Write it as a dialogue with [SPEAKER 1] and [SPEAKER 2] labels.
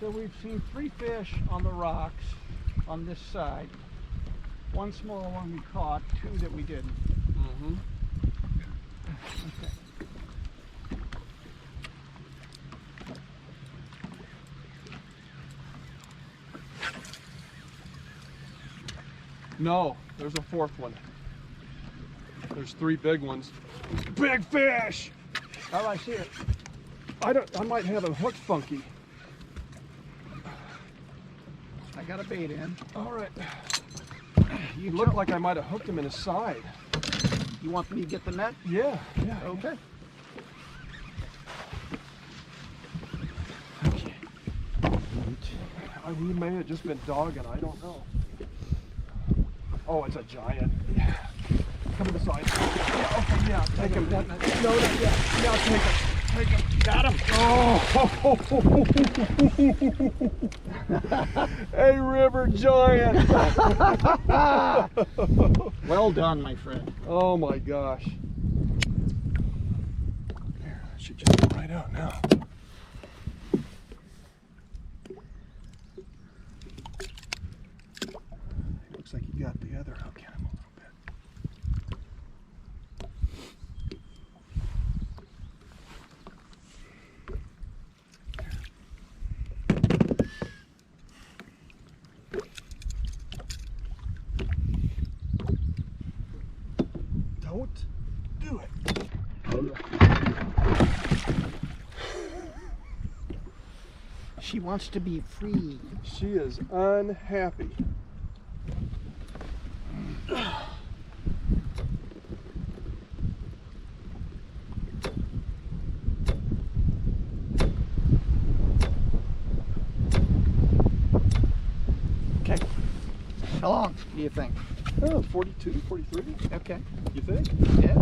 [SPEAKER 1] So we've seen 3 fish on the rocks on this side. 1 small one we caught, 2 that we didn't.
[SPEAKER 2] Mm-hmm.
[SPEAKER 1] Okay.
[SPEAKER 2] No, there's a 4th one. There's 3 big ones. Big fish!
[SPEAKER 1] Oh, I see it.
[SPEAKER 2] I might have him hooked funky.
[SPEAKER 1] I got a bait in.
[SPEAKER 2] All right.
[SPEAKER 1] You
[SPEAKER 2] Looked like I might have hooked him in his side.
[SPEAKER 1] You want me to get the net?
[SPEAKER 2] Yeah.
[SPEAKER 1] Okay.
[SPEAKER 2] Okay. He may have just been dogging, I don't know. Oh, it's a giant. Yeah. Come to the side. Yeah, okay, yeah. Take him. No, yeah. Now take him. Take him.
[SPEAKER 1] Got him.
[SPEAKER 2] Oh! A river giant.
[SPEAKER 1] Well done, my friend.
[SPEAKER 2] Oh my gosh. Here, that should just come right out now. Looks like you got the other hook in him a little bit. Don't do it.
[SPEAKER 1] She wants to be free.
[SPEAKER 2] She is unhappy.
[SPEAKER 1] Okay. How long do you think?
[SPEAKER 2] Oh, 42, 43,
[SPEAKER 1] Okay.
[SPEAKER 2] you think?
[SPEAKER 1] Yeah.